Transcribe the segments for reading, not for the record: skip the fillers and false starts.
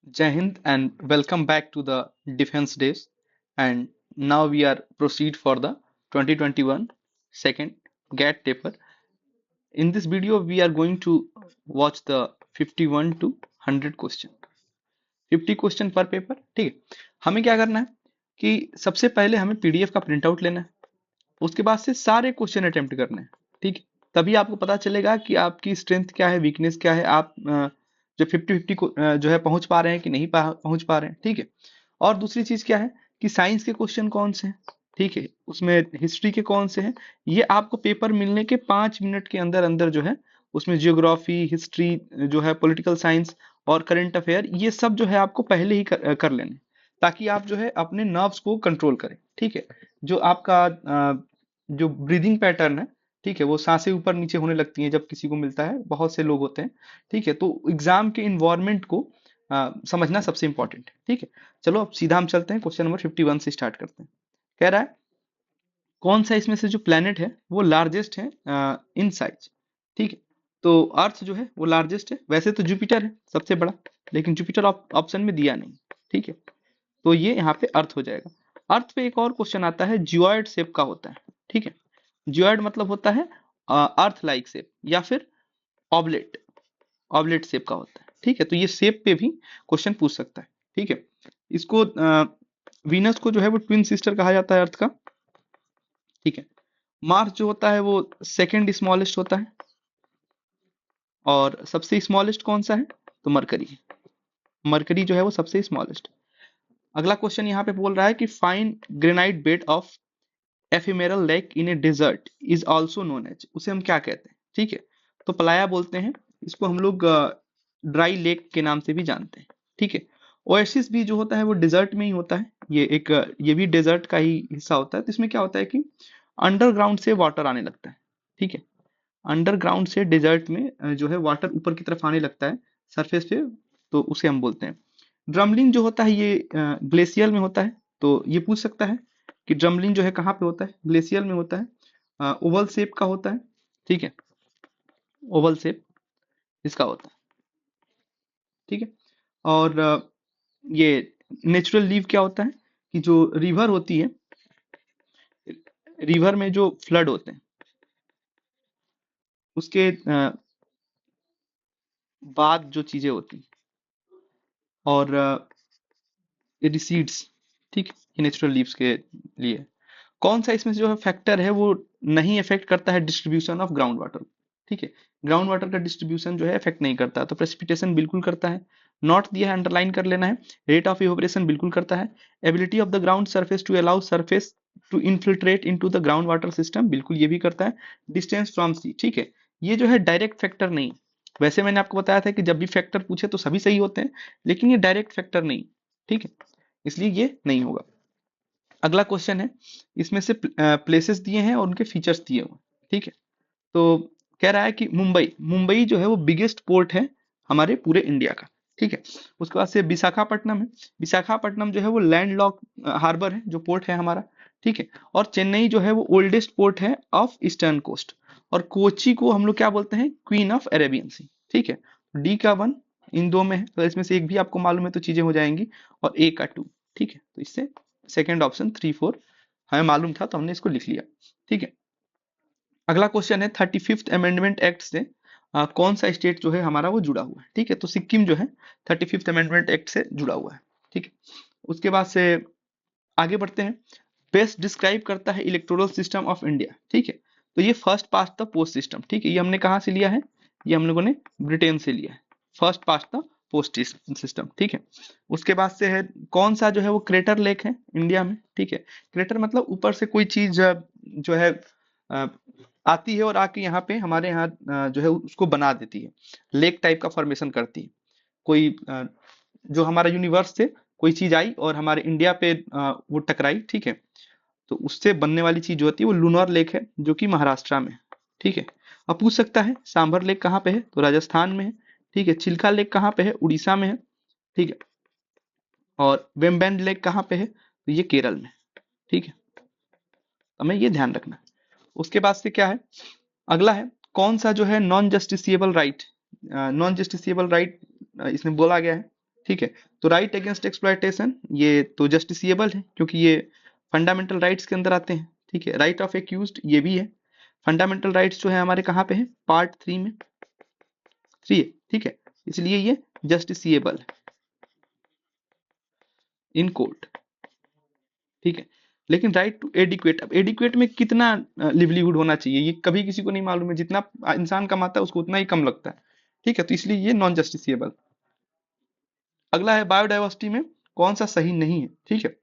Jai Hind and welcome back to the Defense Days. And now we are proceed for the 2021 second GAT paper. In this video, we are going to watch the 51 to 100 question. 50 question पर paper. ठीक है, हमें क्या करना है कि सबसे पहले हमें पीडीएफ का प्रिंट आउट लेना है। उसके बाद से सारे क्वेश्चन अटेम्प्ट करने हैं। ठीक है, तभी आपको पता चलेगा कि आपकी स्ट्रेंथ क्या है, वीकनेस क्या है, आप जो 50-50 को जो है पहुंच पा रहे हैं कि नहीं पहुंच पा रहे हैं। ठीक है, और दूसरी चीज क्या है कि साइंस के क्वेश्चन कौन से हैं, ठीक है, उसमें हिस्ट्री के कौन से हैं, ये आपको पेपर मिलने के 5 मिनट के अंदर अंदर जो है उसमें जियोग्राफी, हिस्ट्री, जो है पॉलिटिकल साइंस और करंट अफेयर, ये सब जो है आपको पहले ही कर लेने, ताकि आप जो है अपने नर्व्स को कंट्रोल करें। ठीक है, जो आपका जो ब्रीदिंग पैटर्न है, ठीक है, वो सांसें ऊपर नीचे होने लगती हैं जब किसी को मिलता है, बहुत से लोग होते हैं। ठीक है, तो एग्जाम के इन्वायरमेंट को समझना सबसे इंपॉर्टेंट है। ठीक है, चलो अब सीधा हम चलते हैं, क्वेश्चन नंबर 51 से स्टार्ट करते हैं। कह रहा है कौन सा इसमें से जो प्लेनेट है वो लार्जेस्ट है इन साइज। ठीक है, तो अर्थ जो है वो लार्जेस्ट है, वैसे तो जुपिटर है सबसे बड़ा, लेकिन जुपिटर ऑप्शन में दिया नहीं। ठीक है, तो ये यहाँ पे अर्थ हो जाएगा। अर्थ पे एक और क्वेश्चन आता है, जियोइड शेप का होता है। ठीक है, जियोइड मतलब होता है अर्थ लाइक शेप, या फिर ऑबलेट, ऑबलेट शेप का होता है। ठीक है, तो ये शेप पे भी क्वेश्चन पूछ सकता है। ठीक है, इसको वीनस को जो है वो ट्विन सिस्टर कहा जाता है अर्थ का। ठीक है, मार्स जो होता है वो सेकंड स्मॉलेस्ट होता है, और सबसे स्मॉलेस्ट कौन सा है, तो मरकरी है। मरकरी जो है वो सबसे स्मॉलेस्ट। अगला क्वेश्चन यहाँ पे बोल रहा है कि fine granite bed of ephemeral lake in a desert is also known as, उसे हम क्या कहते हैं। ठीक है, तो पलाया बोलते हैं इसको, हम लोग ड्राई लेक के नाम से भी जानते हैं। ठीक है, ओएसिस भी जो होता है वो डेजर्ट में ही होता है, ये एक ये भी डेजर्ट का ही हिस्सा होता है। तो इसमें क्या होता है कि अंडरग्राउंड से वाटर आने लगता है। ठीक है, अंडरग्राउंड से डेजर्ट में जो है वाटर ऊपर की तरफ आने लगता है सरफेस पे, तो उसे हम बोलते हैं। ड्रमलिंग जो होता है ये ग्लेशियर में होता है, तो ये पूछ सकता है कि ड्रमलिंग जो है कहाँ पे होता है, ग्लेशियर में होता है, ओवल शेप का होता है। ठीक है, ओवल शेप इसका होता है। ठीक है, और ये नेचुरल लीव क्या होता है कि जो रिवर होती है, रिवर में जो फ्लड होते हैं उसके बाद जो चीजें होती हैं, और रिसीड्स। ठीक, ये नेचुरल लीव्स के लिए कौन सा इसमें से जो है फैक्टर है वो नहीं इफेक्ट करता है डिस्ट्रीब्यूशन ऑफ ग्राउंड वाटर। ठीक है, ग्राउंड वाटर का डिस्ट्रीब्यूशन जो है इफेक्ट नहीं करता, तो प्रेसिपिटेशन बिल्कुल करता है। नॉट दिया है, अंडरलाइन कर लेना है। रेट ऑफ इवेपोरेशन बिल्कुल करता है। Ability of the ground surface to allow surface to infiltrate into the ground water system, बिल्कुल ये भी करता है। डिस्टेंस फ्रॉम सी, ठीक है, ये जो है डायरेक्ट फैक्टर नहीं। वैसे मैंने आपको बताया था कि जब भी फैक्टर पूछे तो सभी सही होते हैं, लेकिन ये डायरेक्ट फैक्टर नहीं। ठीक है, इसलिए ये नहीं होगा। अगला क्वेश्चन है, इसमें से प्लेसेस दिए हैं और उनके फीचर्स दिए हुए हैं। ठीक है, तो कह रहा है कि मुंबई, मुंबई जो है वो बिगेस्ट पोर्ट है हमारे पूरे इंडिया का। ठीक है, उसके बाद से विशाखापट्टनम है। विशाखापट्टनम जो है वो लैंड लॉक हार्बर है, जो पोर्ट है हमारा। ठीक है, और चेन्नई जो है वो ओल्डेस्ट पोर्ट है ऑफ ईस्टर्न कोस्ट। और कोची को हम लोग क्या बोलते हैं, क्वीन ऑफ अरेबियन सी। ठीक है, डी का 1 इन दो में है, तो इसमें से एक भी आपको मालूम है तो चीजें हो जाएंगी, और ए का 2। ठीक है, तो इससे सेकेंड ऑप्शन 3 4 हमें मालूम था तो हमने इसको लिख लिया। ठीक है, अगला क्वेश्चन है 35th अमेंडमेंट एक्ट से कौन सा स्टेट जो है हमारा वो जुड़ा हुआ है। ठीक है, तो सिक्किम जो है 35th अमेंडमेंट एक्ट से जुड़ा हुआ है। ठीक है, उसके बाद से आगे बढ़ते हैं। बेस्ट डिस्क्राइब करता है इलेक्टोरल सिस्टम ऑफ इंडिया। ठीक है, तो ये first past the post system. ठीक है, ये हमने कहाँ से लिया है, ये हम लोगों ने ब्रिटेन से लिया है, first past the post system. ठीक है, उसके बाद से है कौन सा जो है वो क्रेटर लेक है इंडिया में। ठीक है, क्रेटर मतलब ऊपर से कोई चीज जो है अ, आती है और आके यहाँ पे हमारे यहाँ जो है उसको बना देती है, लेक टाइप का फॉर्मेशन करती है। कोई जो हमारा यूनिवर्स से कोई चीज आई और हमारे इंडिया पे वो टकराई। ठीक है, तो उससे बनने वाली चीज जो होती है वो लूनार लेक है, जो कि महाराष्ट्र में है। ठीक है, अब पूछ सकता है सांभर लेक कहाँ पे है, तो राजस्थान में है। ठीक है, चिल्का लेक कहाँ पे है, उड़ीसा में है। ठीक है, और वेम्बैंड लेक कहाँ पे है, तो ये केरल में। ठीक है, हमें ये ध्यान रखना है। उसके बाद से क्या है, अगला है कौन सा जो है non justiciable right. Non justiciable right इसमें बोला गया है ठीक है। तो राइट अगेंस्ट एक्सप्लॉयटेशन ये तो जस्टिसिएबल है क्योंकि ये फंडामेंटल राइट्स के अंदर आते हैं। ठीक है। राइट ऑफ एक्यूज्ड ये भी है। फंडामेंटल राइट्स जो है हमारे कहाँ पे है, पार्ट 3 में 3 है। ठीक है, इसलिए ये जस्टिसिएबल है इन कोर्ट। ठीक है। लेकिन राइट टू एडिक्वेट, अब एडिक्वेट में कितना लिवलीहुड होना चाहिए ये कभी किसी को नहीं मालूम है। जितना इंसान कमाता है उसको उतना ही कम लगता है। ठीक है, तो इसलिए ये नॉन जस्टिसिएबल। अगला है बायोडाइवर्सिटी में कौन सा सही नहीं है। ठीक है,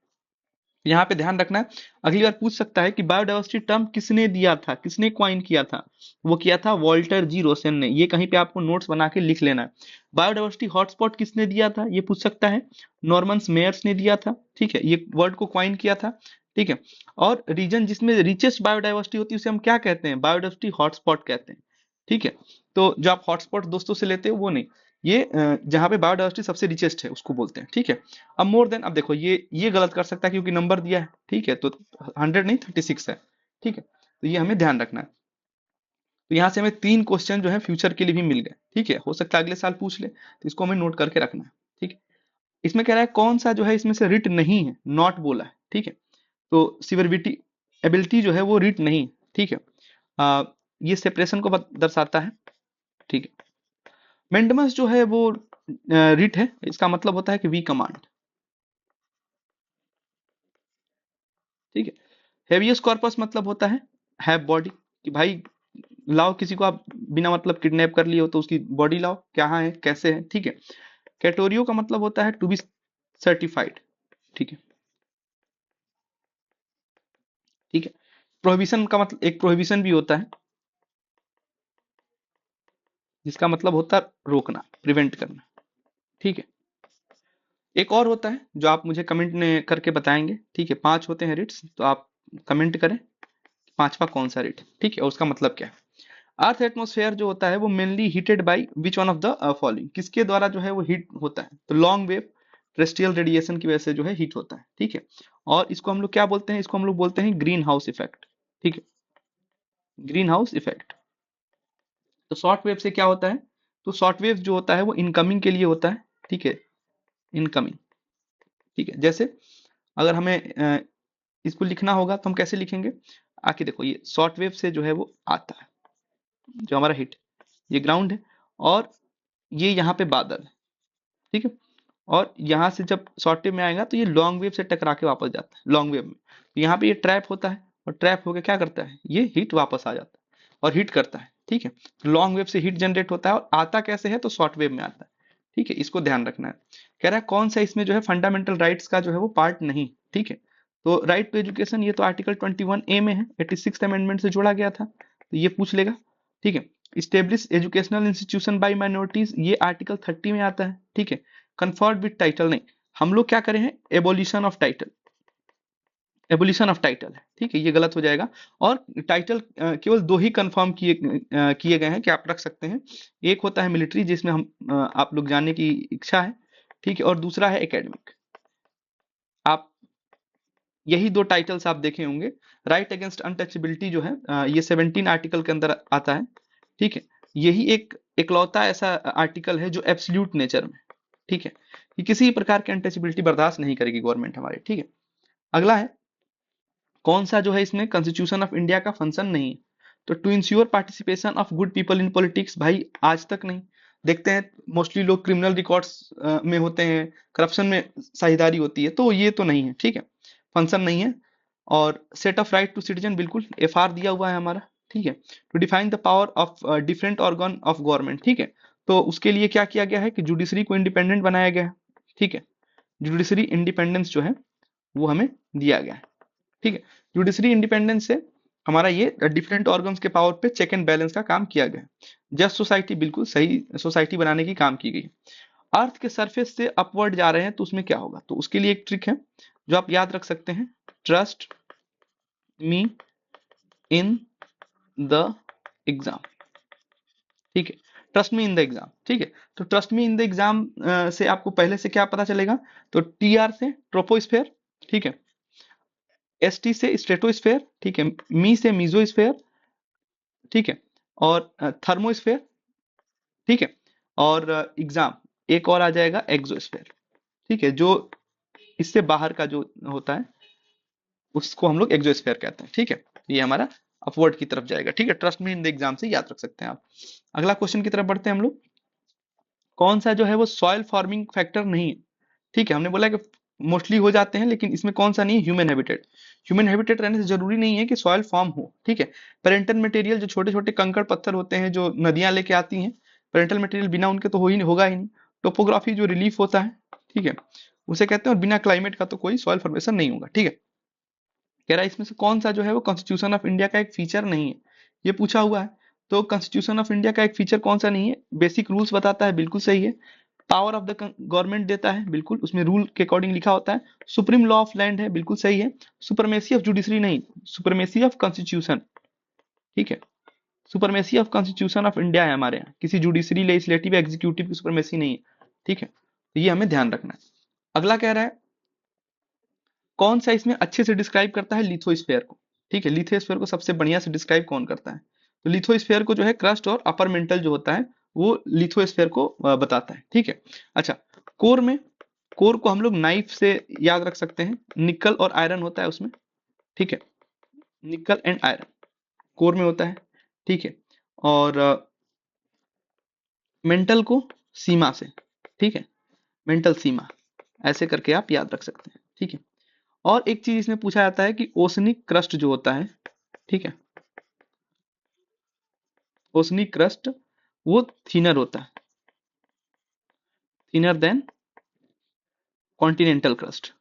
यहाँ पे ध्यान रखना है। अगली बार पूछ सकता है कि बायोडाइवर्सिटी टर्म किसने दिया था, किसने क्वाइन किया था। वो किया था वॉल्टर जी रोसेन ने। ये कहीं पे आपको नोट्स बना के लिख लेना है। बायोडाइवर्सिटी हॉटस्पॉट किसने दिया था ये पूछ सकता है। नॉर्मन मेयर्स ने दिया था। ठीक है, ये वर्ड को क्वाइन किया था। ठीक है। और रीजन जिसमें रिचेस्ट बायोडाइवर्सिटी होती है उसे हम क्या कहते हैं, बायोडाइवर्सिटी हॉटस्पॉट कहते हैं। ठीक है। तो जो आप हॉटस्पॉट दोस्तों से लेते हो वो नहीं, ये जहाँ पे बायोडाइवर्सिटी सबसे रिचेस्ट है उसको बोलते हैं। ठीक है। अब मोर देन, अब देखो ये गलत कर सकता है क्योंकि नंबर दिया है। ठीक है, तो 100 नहीं 36 है। ठीक है, तो ये हमें ध्यान रखना है। तो यहाँ से हमें 3 क्वेश्चन जो है फ्यूचर के लिए भी मिल गए। ठीक है, हो सकता है अगले साल पूछ ले, तो इसको हमें नोट करके रखना है। ठीक है। इसमें कह रहा है कौन सा जो है इसमें से रिट नहीं है, नॉट बोला है। ठीक है, तो सिवियरिटी एबिलिटी जो है वो रिट नहीं। ठीक है, ये सेपरेशन को दर्शाता है। ठीक है। मेंडमस जो है वो रिट है, इसका मतलब होता है कि वी कमांड। ठीक है। हेवियस कॉर्पस मतलब होता है हैव बॉडी, कि भाई लाओ किसी को आप बिना मतलब किडनैप कर लिए हो तो उसकी बॉडी लाओ, क्या है कैसे है। ठीक है। कैटोरियो का मतलब होता है टू बी सर्टिफाइड। ठीक है। ठीक है। प्रोहिबिशन का मतलब, एक प्रोहिबिशन भी होता है जिसका मतलब होता है रोकना, प्रिवेंट करना। ठीक है। एक और होता है जो आप मुझे कमेंट में करके बताएंगे। ठीक है, 5 होते हैं रिट्स, तो आप कमेंट करें पांचवा कौन सा रिट। ठीक है, और उसका मतलब क्या है। अर्थ एटमॉस्फेयर जो होता है वो mainly heated by which one of the following, किसके द्वारा जो है वो हीट होता है, तो लॉन्ग वेव टेरेस्ट्रियल रेडिएशन की वजह से जो है हीट होता है। ठीक है। और इसको हम लोग क्या बोलते हैं, इसको हम लोग बोलते हैं ग्रीन हाउस इफेक्ट। ठीक है, ग्रीन हाउस इफेक्ट। तो शॉर्ट वेव से क्या होता है, तो शॉर्ट वेव जो होता है वो इनकमिंग के लिए होता है। ठीक है, इनकमिंग। ठीक है, जैसे अगर हमें इसको लिखना होगा तो हम कैसे लिखेंगे, आके देखो ये शॉर्ट वेव से जो है वो आता है, जो हमारा हिट, ये ग्राउंड है और ये यहाँ पे बादल है। ठीक है। और यहाँ से जब शॉर्ट वेव में आएगा तो ये लॉन्ग वेव से टकरा के वापस जाता है लॉन्ग वेव में, तो यहाँ पे ये ट्रैप होता है और ट्रैप होकर क्या करता है, ये हीट वापस आ जाता है और हीट करता है। ठीक है, लॉन्ग वेव से हीट जनरेट होता है और आता कैसे है, तो शॉर्ट वेव में आता है। ठीक है, इसको ध्यान रखना है। कह रहा है कौन सा इसमें जो है फंडामेंटल राइट्स का जो है वो पार्ट नहीं। ठीक है, तो राइट टू एजुकेशन ये तो आर्टिकल 21A में है, 86th अमेंडमेंट से जोड़ा गया था, तो ये पूछ लेगा। ठीक है। Establish educational institution by minorities, ये आर्टिकल 30 में आता है। ठीक है। कन्फर्ड विद टाइटल नहीं, हम लोग क्या करें हैं, abolition of title, abolition of title है। ठीक है, ये गलत हो जाएगा। और टाइटल केवल 2 ही कंफर्म किए गए हैं कि आप रख सकते हैं। एक होता है मिलिट्री जिसमें हम आप लोग जानने की इच्छा है। ठीक है, और दूसरा है एकेडमिक। आप यही 2 टाइटल्स आप देखे होंगे। राइट अगेंस्ट अनटचेबिलिटी जो है ये 17 आर्टिकल के अंदर आता है। ठीक है, यही एक इकलौता ऐसा आर्टिकल है जो एब्सोल्यूट नेचर में, ठीक है, कि किसी प्रकार की अनटचेबिलिटी बर्दाश्त नहीं करेगी गवर्नमेंट हमारे। ठीक है। अगला है कौन सा जो है इसमें कॉन्स्टिट्यूशन ऑफ इंडिया का फंक्शन नहीं है, तो to ensure participation of good people in politics, भाई आज तक नहीं। देखते हैं मोस्टली लोग क्रिमिनल रिकॉर्ड्स में होते हैं, करप्शन में साझेदारी होती है, तो ये तो नहीं है। ठीक है, फंक्शन नहीं है। और set of right to citizen, बिल्कुल एफआर दिया हुआ है हमारा। ठीक है। To define the power of different organ of government, ठीक है, तो उसके लिए क्या किया गया है कि जुडिशरी को इंडिपेंडेंट बनाया गया है। ठीक है, जुडिशरी इंडिपेंडेंस जो है वो हमें दिया गया है। ठीक है, जुडिशरी इंडिपेंडेंस से हमारा ये डिफरेंट ऑर्गन्स के पावर पे चेक एंड बैलेंस का काम किया गया है। जस्ट सोसाइटी, बिल्कुल सही सोसाइटी बनाने की काम की गई। अर्थ के सरफेस से अपवर्ड जा रहे हैं तो उसमें क्या होगा, तो उसके लिए एक ट्रिक है जो आप याद रख सकते हैं, trust me in the exam. ठीक है, trust me in the exam. ठीक है, तो trust me in the exam से आपको पहले से क्या पता चलेगा, तो टीआर से ट्रोपोस्फेयर। ठीक है, एसटी से स्ट्रेटोस्फेयर। ठीक है, मी से मीजोस्फेयर। ठीक है, और थर्मोस्फेयर। ठीक है, और एग्जाम, एक और आ जाएगा एक्सोस्फेयर, ठीक है, जो इससे बाहर का जो होता है उसको हम लोग एक्सोस्फेयर कहते हैं, ठीक है। ये हमारा अपवर्ड की तरफ जाएगा, ठीक है। Trust me in the exam से याद रख सकते हैं आप। अगला क्वेश्चन की तरफ बढ़ते हैं हम लोग। कौन सा जो है वो सॉइल फॉर्मिंग फैक्टर नहीं है, ठीक है। हमने बोला कि मोस्टली हो जाते हैं, लेकिन इसमें कौन सा नहीं है, ह्यूमन हैबिटेट। ह्यूमन हैबिटेट रहने से जरूरी नहीं है कि सॉइल फॉर्म हो, ठीक है। पेरेंटल मटेरियल जो छोटे छोटे कंकड़ पत्थर होते हैं जो नदियां लेके आती हैं, पेरेंटल मटेरियल बिना उनके तो होगा ही नहीं। टोपोग्राफी जो रिलीफ होता है, ठीक है, उसे कहते हैं। और बिना क्लाइमेट का तो कोई सॉइल फॉर्मेशन नहीं होगा, ठीक है। कह रहा है इसमें से कौन सा जो है वो कॉन्स्टिट्यूशन ऑफ इंडिया का एक फीचर नहीं है, ये पूछा हुआ है। तो कॉन्स्टिट्यूशन ऑफ इंडिया का एक फीचर कौन सा नहीं है, बेसिक रूल्स बताता है, बिल्कुल सही है। पावर ऑफ द गवर्नमेंट देता है, बिल्कुल, उसमें रूल के अकॉर्डिंग लिखा होता है। सुप्रीम लॉ ऑफ लैंड है, बिल्कुल सही है। सुपरमेसी ऑफ जुडिशरी नहीं, सुपरमेसी ऑफ कॉन्स्टिट्यूशन, ठीक है। Supremacy of constitution of India है हमारे यहाँ, किसी जुडिशरी, लेजिस्लेटिव, एग्जीक्यूटिव की सुपरमेसी नहीं है, ठीक है। तो ये हमें ध्यान रखना है। अगला कह रहा है कौन सा इसमें अच्छे से डिस्क्राइब करता है लिथोस्फेयर को, ठीक है। लिथोस्फेयर को सबसे बढ़िया से डिस्क्राइब कौन करता है, तो लिथोस्फेयर को जो है क्रस्ट और अपर मेंटल जो होता है वो लिथोस्फेयर को बताता है, ठीक है। अच्छा, कोर में, कोर को हम लोग नाइफ से याद रख सकते हैं, निकल और आयरन होता है उसमें, ठीक है। निकल एंड आयरन कोर में होता है, ठीक है। और मेंटल को सीमा से, ठीक है, मेंटल सीमा, ऐसे करके आप याद रख सकते हैं, ठीक है। और एक चीज इसमें पूछा जाता है कि ओसनिक क्रस्ट जो होता है, ठीक है, ओसनिक क्रस्ट वो थिनर होता है, थिनर देन कॉन्टिनेंटल क्रस्ट,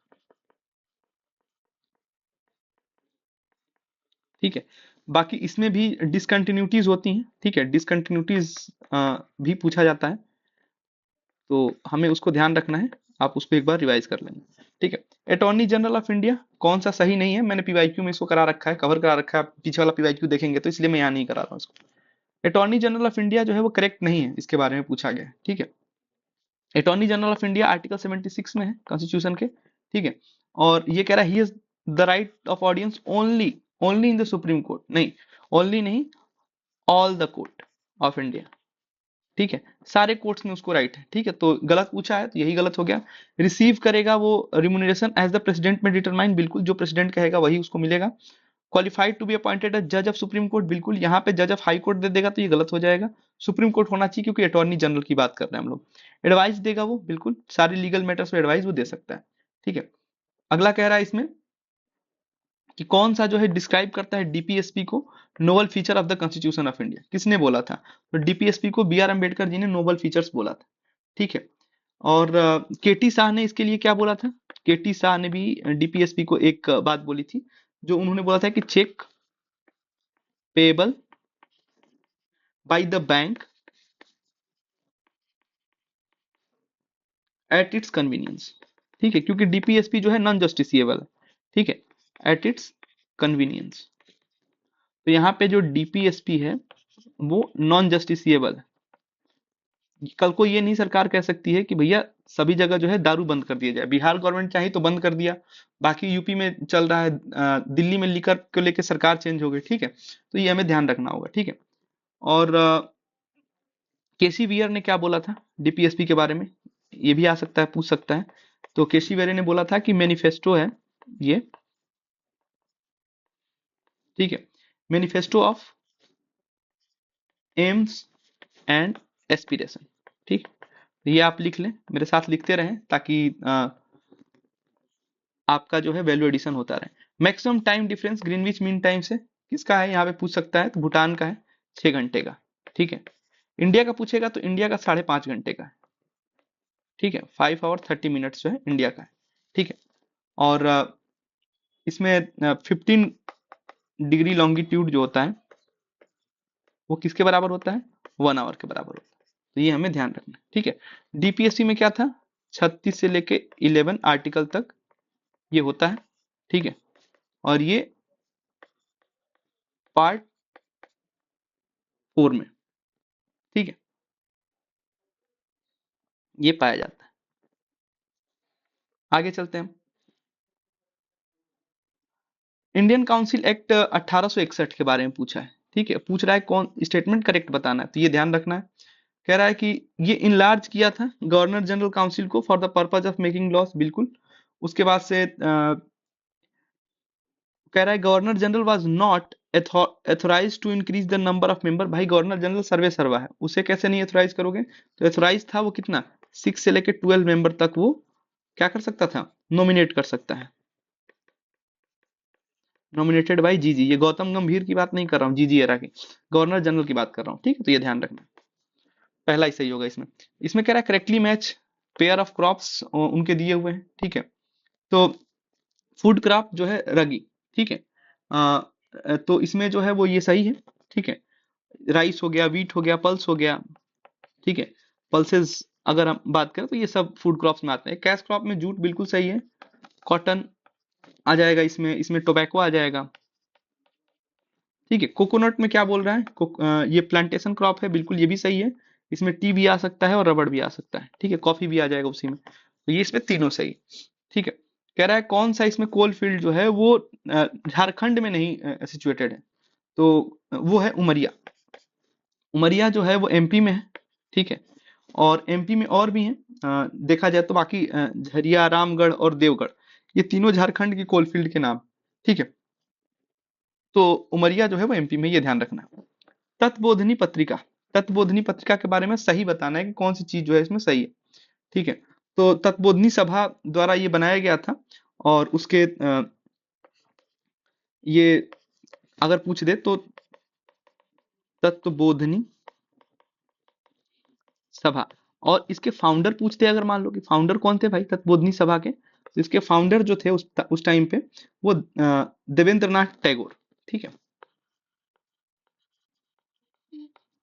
ठीक है। बाकी इसमें भी डिसकंटिन्यूटीज होती हैं, ठीक है, डिसकंटिन्यूटीज भी पूछा जाता है, तो हमें उसको ध्यान रखना है। आप उसको एक बार रिवाइज कर लेंगे, ठीक है। अटॉर्नी जनरल ऑफ इंडिया कौन सा सही नहीं है, मैंने पीवाईक्यू में इसको करा रखा है, कवर करा रखा है, आप पीछे वाला पीवाईक्यू देखेंगे तो इसलिए मैं यहाँ नहीं करा रहा हूँ इसको। अटॉर्नी जनरल ऑफ इंडिया जो है वो करेक्ट नहीं है, इसके बारे में पूछा गया है, ठीक है। Attorney general of India article 76 में है कॉन्स्टिट्यूशन के, ठीक है। और ये कह रहा है he is the right of audience only, only in the supreme court, नहीं, ओनली नहीं, all the court of India, ठीक है। सारे कोर्ट्स में उसको राइट है, ठीक है। तो गलत पूछा है तो यही गलत हो गया। रिसीव करेगा वो रिम्यूनरेशन एज द प्रेसिडेंट में डिटरमाइन, बिल्कुल, जो प्रेसिडेंट कहेगा वही उसको मिलेगा। Qualified to be appointed as जज ऑफ सुप्रीम कोर्ट, बिल्कुल, यहाँ पे जज ऑफ हाई कोर्ट दे देगा तो ये गलत हो जाएगा, सुप्रीम कोर्ट होना चाहिए, क्योंकि अटॉर्नी जनरल की बात कर रहे हैं हम लोग। एडवाइस देगा वो, बिल्कुल, सारे लीगल मैटर्स में एडवाइस वो दे सकता है, ठीक है। अगला कह रहा है इसमें कि कौन सा जो है डिस्क्राइब करता है डीपीएसपी को, noble feature of the constitution of India, किसने बोला था, तो डीपीएसपी को बी आर अम्बेडकर जी ने नोबल फीचर्स बोला था, ठीक है। और केटी शाह ने इसके लिए क्या बोला था, केटी शाह ने भी डीपीएसपी को एक बात बोली थी, जो उन्होंने बोला था कि cheque payable by the bank at its convenience, ठीक है, क्योंकि डीपीएसपी जो है नॉन जस्टिसिएबल है, ठीक है, एट इट्स कन्वीनियंस। तो यहाँ पे जो डीपीएसपी है वो नॉन जस्टिसिएबल है। कल को ये नहीं सरकार कह सकती है कि भैया सभी जगह जो है दारू बंद कर दिया जाए, बिहार गवर्नमेंट चाहे तो बंद कर दिया, बाकी यूपी में चल रहा है, दिल्ली में लिकर को लेकर सरकार चेंज हो गई, ठीक है। तो ये हमें ध्यान रखना होगा, ठीक है। और केसी वियर ने क्या बोला था डीपीएसपी के बारे में, ये भी आ सकता है, पूछ सकता है। तो केसी वियर ने बोला था कि मैनिफेस्टो है ये, ठीक है, manifesto of AIIMS and aspiration, ठीक। ये आप लिख लें, मेरे साथ लिखते रहें, ताकि आपका जो है वैल्यू एडिशन होता रहे। Maximum time difference Greenwich mean time से किसका है, यहाँ पे पूछ सकता है, तो भूटान का है, 6 घंटे का, ठीक है। इंडिया का पूछेगा तो इंडिया का 5.5 घंटे का है, ठीक है, 5 आवर 30 मिनट्स जो है इंडिया का है, ठीक है। और इसमें 15 डिग्री लॉन्गिट्यूड जो होता है वो किसके बराबर होता है, 1 आवर के बराबर होता है। तो ये हमें ध्यान रखना है, ठीक है। डीपीएससी में क्या था, 36 से लेके 11 आर्टिकल तक ये होता है, ठीक है। और ये पार्ट 4 में, ठीक है, ये पाया जाता है। आगे चलते हैं। इंडियन काउंसिल एक्ट 1861 के बारे में पूछा है, ठीक है, पूछ रहा है कौन स्टेटमेंट करेक्ट बताना है, तो ये ध्यान रखना है। कह रहा है कि ये इनलार्ज किया था गवर्नर जनरल काउंसिल को for the purpose of making laws, बिल्कुल। उसके बाद से कह रहा है governor general was not authorise to increase the number of member. भाई गवर्नर जनरल सर्वे सर्वा है, उसे कैसे नहीं एथोराइज करोगे? तो एथोराइज था वो कितना, 6 से लेके 12 मेंबर तक वो क्या कर सकता था, नॉमिनेट कर सकता है। नॉमिनेटेड बाई जीजी, ये गौतम गंभीर की बात नहीं कर रहा हूँ, जीजी एरा की, गवर्नर जनरल की बात कर रहा हूँ, ठीक है। तो ये ध्यान रखना, पहला ही सही होगा इसमें। इसमें कह रहा है correctly match pair of crops, उनके दिए हुए हैं, ठीक है। तो फूड क्रॉप जो है रगी, ठीक है। तो इसमें जो है वो ये सही है, ठीक है। राइस हो गया, वीट हो गया, पल्स हो गया, ठीक है। पल्सेस अगर हम बात करें तो ये सब फूड क्रॉप्स में आते हैं। कैश क्रॉप में जूट बिल्कुल सही है, कॉटन आ जाएगा इसमें, इसमें टोबैको आ जाएगा, ठीक है। कोकोनट में क्या बोल रहा है, ये प्लांटेशन क्रॉप है, बिल्कुल ये भी सही है। इसमें टी भी आ सकता है और रबड़ भी आ सकता है, ठीक है। कॉफी भी आ जाएगा उसी में, तो ये इसमें तीनों सही, ठीक है। कह रहा है कौन सा इसमें कोल फील्ड जो है वो झारखंड में नहीं सिचुएटेड है, तो वो है उमरिया। उमरिया जो है वो एमपी में है, ठीक है। और एमपी में और भी हैं, देखा जाए तो बाकी झरिया, रामगढ़ और देवगढ़, ये तीनों झारखंड की कोलफील्ड के नाम, ठीक है। तो उमरिया जो है वो एमपी में, ये ध्यान रखना। तत्बोधनी पत्रिका, तत्बोधनी पत्रिका के बारे में सही बताना है कि कौन सी चीज जो है इसमें सही है, ठीक है। तो तत्बोधनी सभा द्वारा ये बनाया गया था, और उसके ये अगर पूछ दे तो तत्बोधनी सभा, और इसके फाउंडर पूछते अगर मान लो कि फाउंडर कौन थे भाई तत्बोधनी सभा के, तो इसके फाउंडर जो थे उस टाइम पे वो देवेंद्रनाथ टैगोर, ठीक है।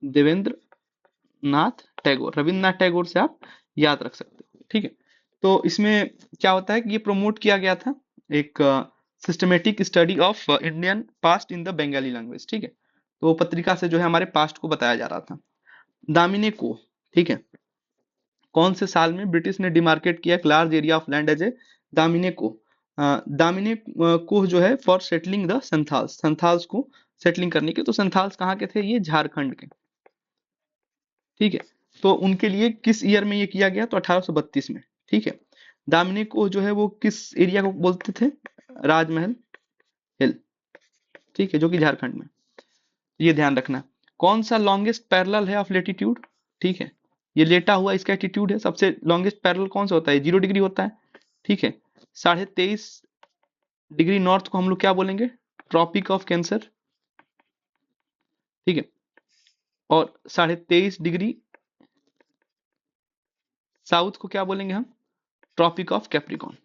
देवेंद्र नाथ टैगोर, रविंद्रनाथ टैगोर से आप याद रख सकते हो, ठीक है। तो इसमें क्या होता है कि ये प्रमोट किया गया था एक systematic study of Indian past in the Bengali language, ठीक है। तो पत्रिका से जो है हमारे पास्ट को बताया जा रहा था। दामिने को, ठीक है, कौन से साल में ब्रिटिश ने डिमार्केट किया एक large area of land as a Damin को, दामिने को जो है for settling the Santhals, Santhals को सेटलिंग करने के। तो संथाल्स कहाँ के थे, ये झारखंड के, ठीक है। तो उनके लिए किस ईयर में ये किया गया, तो 1832 में, ठीक है। दामिनी को जो है वो किस एरिया को बोलते थे, राजमहल हिल, ठीक है, जो कि झारखंड में, ये ध्यान रखना। कौन सा लॉन्गेस्ट पैरेलल है ऑफ लेटीट्यूड, ठीक है, ये लेटा हुआ इसका एटीट्यूड है। सबसे लॉन्गेस्ट पैरेलल कौन सा होता है, 0 डिग्री होता है, ठीक है। 23.5 डिग्री नॉर्थ को हम लोग क्या बोलेंगे, ट्रॉपिक ऑफ कैंसर, ठीक है। और 23.5 डिग्री साउथ को क्या बोलेंगे हम, ट्रॉपिक ऑफ कैप्रिकॉन,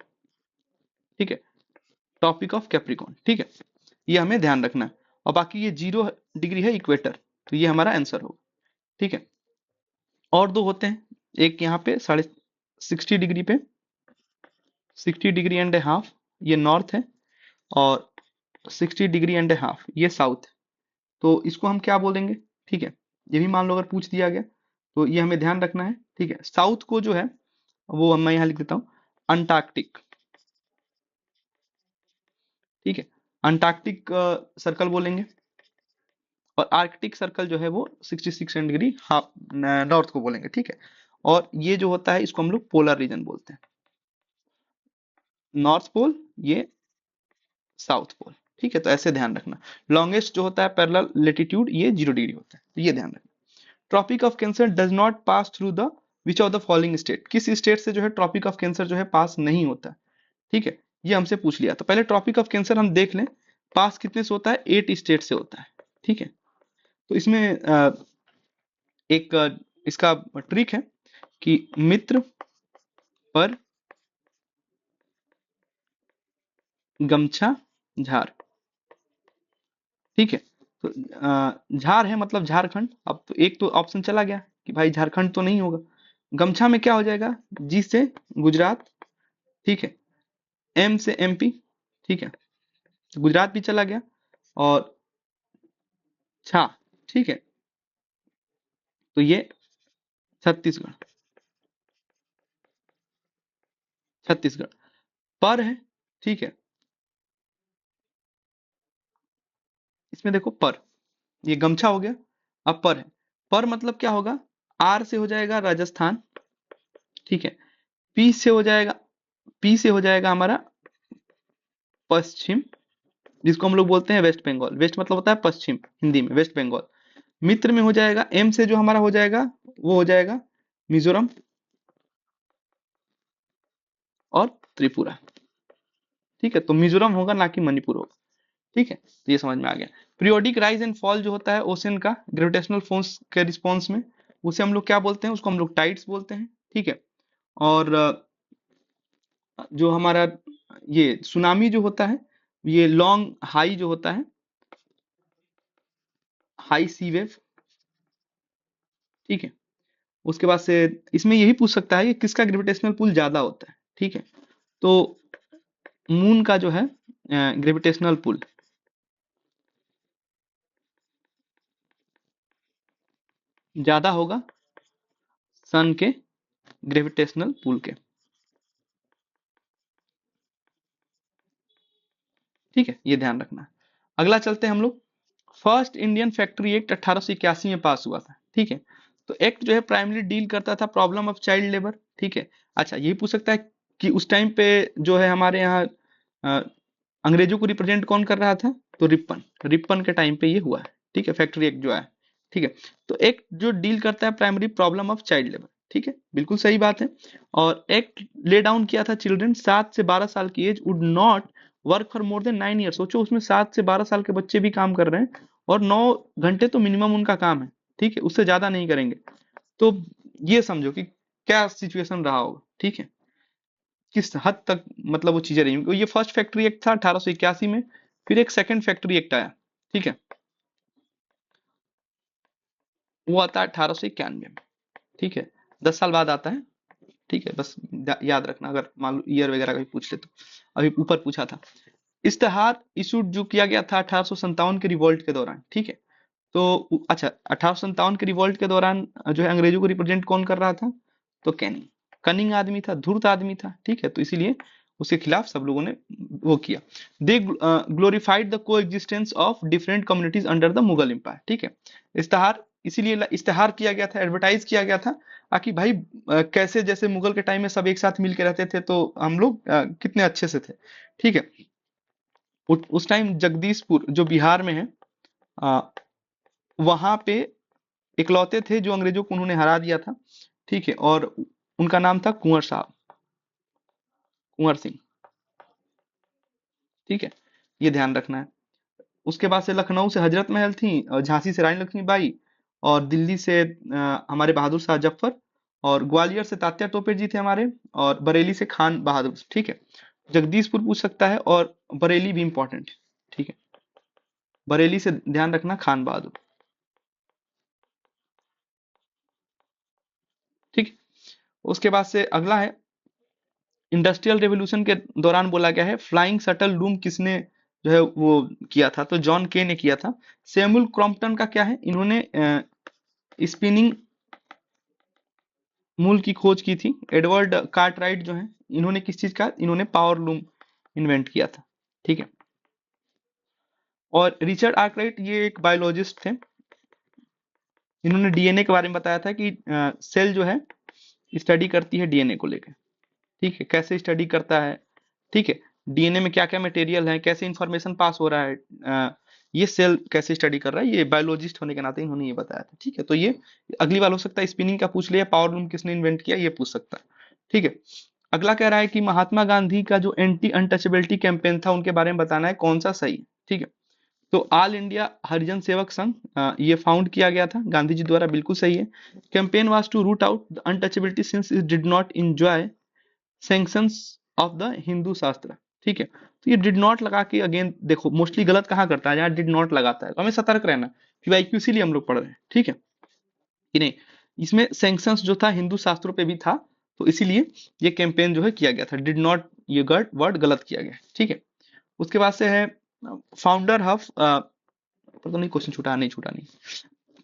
ठीक है, टॉपिक ऑफ कैप्रिकॉन, ठीक है। ये हमें ध्यान रखना है। और बाकी ये 0 डिग्री है इक्वेटर, तो ये हमारा आंसर होगा, ठीक है। और दो होते हैं, एक यहाँ पे 60 डिग्री पे, 60 डिग्री एंड हाफ ये नॉर्थ है, और 60 डिग्री एंड हाफ ये साउथ है। तो इसको हम क्या बोलेंगे, ठीक है। ये भी मान लो अगर पूछ दिया गया, तो ये हमें ध्यान रखना है, ठीक है। साउथ को जो है वो मैं यहाँ लिख देता हूँ अंटार्कटिक, ठीक है। अंटार्कटिक सर्कल बोलेंगे, और आर्कटिक सर्कल जो है वो 66 डिग्री हाफ नॉर्थ को बोलेंगे, ठीक है। और ये जो होता है इसको हम लोग पोलर रीजन बोलते हैं, नॉर्थ पोल, ये साउथ पोल, ठीक है। तो ऐसे ध्यान रखना। लॉन्गेस्ट जो होता है पैरेलल लेटीट्यूड ये 0 डिग्री होता है, तो ये ध्यान रखना। Tropic of cancer does not pass through the which of the following state, किस स्टेट से जो है ट्रॉपिक ऑफ कैंसर जो है पास नहीं होता, ठीक है। ये हमसे पूछ लिया, तो पहले ट्रॉपिक ऑफ कैंसर हम देख लें, पास कितने से होता है, 8 स्टेट से होता है, ठीक है। तो इसमें एक इसका ट्रिक है कि मित्र पर गमछा झार, ठीक है। तो झार है मतलब झारखंड। अब तो एक तो ऑप्शन चला गया कि भाई झारखंड तो नहीं होगा। गमछा में क्या हो जाएगा, जी से गुजरात, ठीक है, एम से एमपी, ठीक है, तो गुजरात भी चला गया, और छा, ठीक है, तो ये छत्तीसगढ़, छत्तीसगढ़ पर है, ठीक है। इसमें देखो पर, ये गमछा हो गया, अब पर है, पर मतलब क्या होगा, आर से हो जाएगा राजस्थान, ठीक है। पी से हो जाएगा, पी से हो जाएगा हमारा पश्चिम, जिसको हम लोग बोलते हैं वेस्ट बंगाल। वेस्ट मतलब होता है पश्चिम हिंदी में, वेस्ट बंगाल। मित्र में हो जाएगा, एम से जो हमारा हो जाएगा वो हो जाएगा मिजोरम और त्रिपुरा, ठीक है। तो मिजोरम होगा ना कि मणिपुर होगा, ठीक है। तो ये समझ में आ गया। पीरियोडिक राइज एंड फॉल जो होता है ओशन का ग्रेविटेशनल फोर्स के रिस्पॉन्स में, उसे हम लोग क्या बोलते हैं, उसको हम लोग टाइड्स बोलते हैं, ठीक है। और जो हमारा ये सुनामी जो होता है, ये लॉन्ग हाई जो होता है, हाई सी वेव, ठीक है। उसके बाद से इसमें यही पूछ सकता है कि किसका ग्रेविटेशनल पुल ज्यादा होता है, ठीक है। तो मून का जो है ग्रेविटेशनल पुल ज्यादा होगा सन के ग्रेविटेशनल पुल के, ठीक है। ये ध्यान रखना है। अगला चलते हैं हम लोग। फर्स्ट इंडियन फैक्ट्री एक्ट 1881 में पास हुआ था, ठीक है। तो एक्ट जो है प्राइमरी डील करता था प्रॉब्लम ऑफ चाइल्ड लेबर, ठीक है। अच्छा, ये पूछ सकता है कि उस टाइम पे जो है हमारे यहाँ अ, अंग्रेजों को रिप्रेजेंट कौन कर रहा था, तो रिपन, रिपन के टाइम पे ये हुआ है, ठीक है, फैक्ट्री एक्ट जो है, ठीक है। तो एक्ट जो डील करता है primary problem of child labour, ठीक है, बिल्कुल सही बात है। और एक्ट ले डाउन किया था चिल्ड्रन 7 से 12 साल की age would not work for more than 9 year. सोचो उसमें 7 से 12 साल के बच्चे भी काम कर रहे हैं और 9 घंटे तो मिनिमम उनका काम है, ठीक है, उससे ज्यादा नहीं करेंगे। तो ये समझो कि क्या सिचुएशन रहा होगा, ठीक है, किस हद तक मतलब वो चीजें रही होंगी। ये फर्स्ट फैक्ट्री एक्ट था 1881 में, फिर एक सेकंड फैक्ट्री एक्ट आया, ठीक है, वो आता है 1891 में, ठीक है, 10 साल बाद आता है, ठीक है। बस याद रखना, अगर मान लो ईयर वगैरह कभी पूछ ले तो। अभी ऊपर पूछा था। इश्तेहार इशूड जो किया गया था 1857 के रिवॉल्ट के दौरान, ठीक है। तो अच्छा, 1857 के रिवॉल्ट के दौरान जो है अंग्रेजों को रिप्रेजेंट कौन कर रहा था, तो कैनिंग, कनिंग आदमी था, धूर्त आदमी था, ठीक है। तो इसीलिए उसके खिलाफ सब लोगों ने वो किया। They glorified the coexistence of different communities under the Mughal empire, ठीक है। इश्तेहार इसीलिए इश्तेहार किया गया था, एडवर्टाइज किया गया था, ताकि भाई कैसे जैसे मुगल के टाइम में सब एक साथ मिल के रहते थे तो हम लोग कितने अच्छे से थे, ठीक है। उस टाइम जगदीशपुर जो बिहार में है, अ, वहां पे इकलौते थे जो अंग्रेजों को उन्होंने हरा दिया था, ठीक है। और उनका नाम था कुंवर साहब, कुंवर सिंह, ठीक है। ये ध्यान रखना है। उसके बाद से लखनऊ से हजरत महल थी, और झांसी से रानी लक्ष्मीबाई, और दिल्ली से हमारे बहादुर शाह जफर, और ग्वालियर से तात्या टोपे जी थे हमारे, और बरेली से खान बहादुर, ठीक है। जगदीशपुर पूछ सकता है, और बरेली भी इंपॉर्टेंट है, ठीक है। बरेली से ध्यान रखना खान बहादुर, ठीक है। उसके बाद से अगला है, इंडस्ट्रियल रेवोल्यूशन के दौरान बोला गया है फ्लाइंग शटल लूम किसने जो है वो किया था, तो जॉन के ने किया था। सैमुअल क्रॉम्पटन का क्या है, इन्होंने स्पिनिंग मूल की खोज की थी। एडवर्ड कार्टराइट जो है, इन्होंने किस चीज का, इन्होंने पावर लूम इन्वेंट किया था, ठीक है। और रिचर्ड आर्कराइट ये एक बायोलॉजिस्ट थे, इन्होंने डीएनए के बारे में बताया था कि सेल जो है स्टडी करती है डीएनए को लेकर, ठीक है, कैसे स्टडी करता है, ठीक है। डीएनए में क्या क्या मटेरियल है, कैसे इंफॉर्मेशन पास हो रहा है, ये सेल कैसे स्टडी कर रहा है, ये बायोलॉजिस्ट होने के नाते इन्होंने ये बताया था, ठीक है। तो ये अगली बार हो सकता है स्पिनिंग का पूछ लिया, पावर लूम किसने इन्वेंट किया ये पूछ सकता है, ठीक है। अगला कह रहा है कि महात्मा गांधी का जो एंटी अनटचेबिलिटी कैंपेन था उनके बारे में बताना है कौन सा सही है, ठीक है। तो ऑल इंडिया हरिजन सेवक संघ ये फाउंड किया गया था गांधी जी द्वारा, बिल्कुल सही है। Campaign was to root out the untouchability since it did not enjoy sanctions of the Hindu shastra, ठीक है। तो ये डिड नॉट लगा के अगेन देखो मोस्टली गलत कहाँ करता है, जहाँ डिड नॉट लगाता है, तो हमें सतर्क रहना, क्योंकि आईक्यू इसीलिए हम लोग पढ़ रहे हैं, ठीक है कि नहीं। इसमें सैंक्शंस जो था हिंदू शास्त्रों पे भी था, तो इसीलिए ये कैंपेन जो है किया गया था, डिड नॉट ये वर्ड गलत किया गया, ठीक है। उसके बाद से है फाउंडर ऑफ, पता नहीं क्वेश्चन छूटा नहीं छूटा नहीं,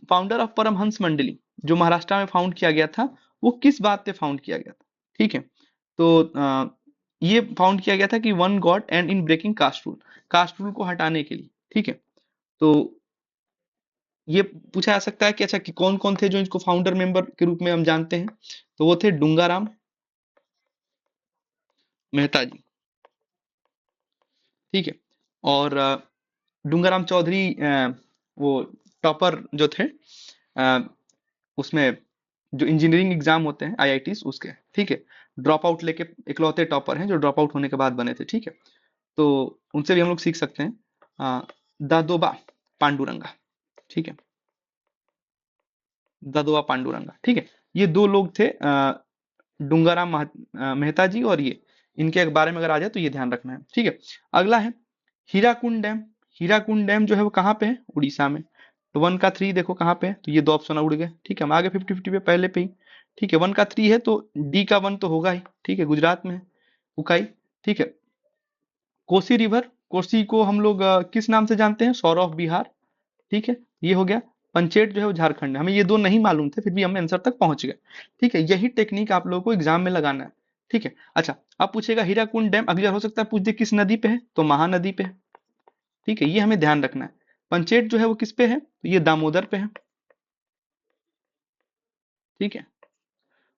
फाउंडर ऑफ परमहंस मंडली जो महाराष्ट्र में फाउंड किया गया था, वो किस बात पे फाउंड किया गया था, ठीक है। तो ये फाउंड किया गया था कि one god and in breaking caste rule, caste rule को हटाने के लिए, ठीक है। तो ये पूछा जा सकता है कि अच्छा कि कौन कौन थे जो इसको फाउंडर मेंबर के रूप में हम जानते हैं। तो वो थे डूंगाराम मेहता जी, ठीक है। और डूंगाराम चौधरी वो टॉपर जो थे उसमें जो इंजीनियरिंग एग्जाम होते हैं आईआईटीज उसके, ठीक है। ड्रॉप आउट लेके इकलौते टॉपर हैं जो ड्रॉप आउट होने के बाद बने थे, ठीक है। तो उनसे भी हम लोग सीख सकते हैं। दादोबा पांडुरंगा, ठीक है। दादोबा पांडुरंगा, ठीक है। ये दो लोग थे, मेहता जी और ये, इनके बारे में अगर आ जाए तो ये ध्यान रखना है, ठीक है। अगला है हीराकुंड डैम। हीराकुंड डैम जो है वो कहाँ पे है? उड़ीसा में। तो 1 का 3 देखो कहाँ पे है, तो ये दो ऑप्शन उड़ गए, ठीक है। हम आगे 50-50 पे पहले पे ही, ठीक है। 1 का 3 है तो डी का 1 तो होगा ही, ठीक है, गुजरात में है, उकाई, ठीक है। कोसी रिवर, कोसी को हम लोग किस नाम से जानते हैं? सौरव ऑफ बिहार, ठीक है। ये हो गया। पंचेट जो है वो झारखंड है। हमें ये दो नहीं मालूम थे, फिर भी हम आंसर तक पहुंच गए, ठीक है। यही टेक्निक आप लोगों को एग्जाम में लगाना है, ठीक है। अच्छा, अब पूछेगा हीराकुंड डैम, अगले बार हो सकता है पूछ दे किस नदी पे है, तो महानदी पे है, ठीक है। ये हमें ध्यान रखना है। पंचेट जो है वो किस पे है? तो ये दामोदर पे है, ठीक है।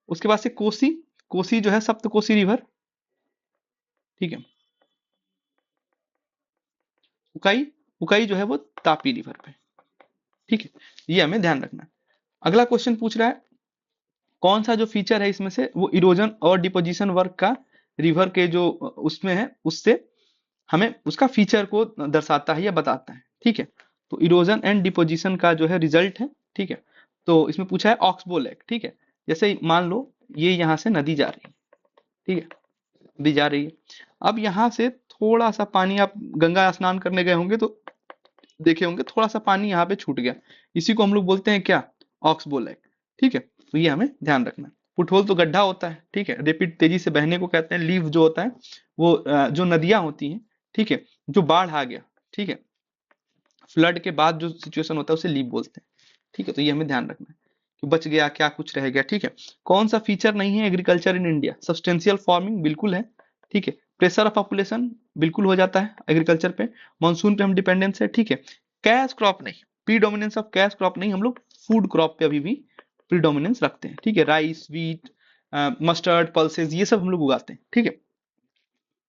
उसके बाद से कोसी, कोसी जो है सप्तकोसी रिवर, ठीक है। उकाई, उकाई जो है वो तापी रिवर पे, ठीक है। ये हमें ध्यान रखना है। अगला क्वेश्चन पूछ रहा है कौन सा जो फीचर है इसमें से वो इरोजन और डिपोजिशन वर्क का रिवर के जो उसमें है उससे हमें उसका फीचर को दर्शाता है या बताता है, ठीक है। तो इरोजन एंड डिपोजिशन का जो है रिजल्ट है, ठीक है। तो इसमें पूछा है ऑक्सबो लेक, ठीक है। जैसे मान लो ये यहाँ से नदी जा रही है, ठीक है, नदी जा रही है। अब यहाँ से थोड़ा सा पानी, आप गंगा स्नान करने गए होंगे तो देखे होंगे, थोड़ा सा पानी यहाँ पे छूट गया, इसी को हम लोग बोलते हैं क्या? ऑक्सबो लेक, ठीक है। तो ये हमें ध्यान रखना है। फुटहोल तो गड्ढा होता है, ठीक है। रेपिड तेजी से बहने को कहते हैं। लीव जो होता है वो जो नदियां होती हैं, ठीक है, जो बाढ़ आ गया, ठीक है, फ्लड के बाद जो सिचुएशन होता है उसे लीव बोलते हैं, ठीक है। तो ये हमें ध्यान रखना है कि बच गया क्या कुछ रह गया, ठीक है। कौन सा फीचर नहीं है agriculture in India? Substantial farming बिल्कुल है, ठीक है। प्रेशर ऑफ पॉपुलेशन बिल्कुल हो जाता है एग्रीकल्चर पे। मानसून पे हम डिपेंडेंस है, ठीक है। कैश क्रॉप नहीं, प्रीडोमिनेंस ऑफ कैश क्रॉप नहीं, हम लोग फूड क्रॉप पे अभी भी प्रीडोमिनेंस रखते हैं, ठीक है। राइस, वीट, मस्टर्ड, पल्सेस, ये सब हम लोग उगाते हैं, ठीक है।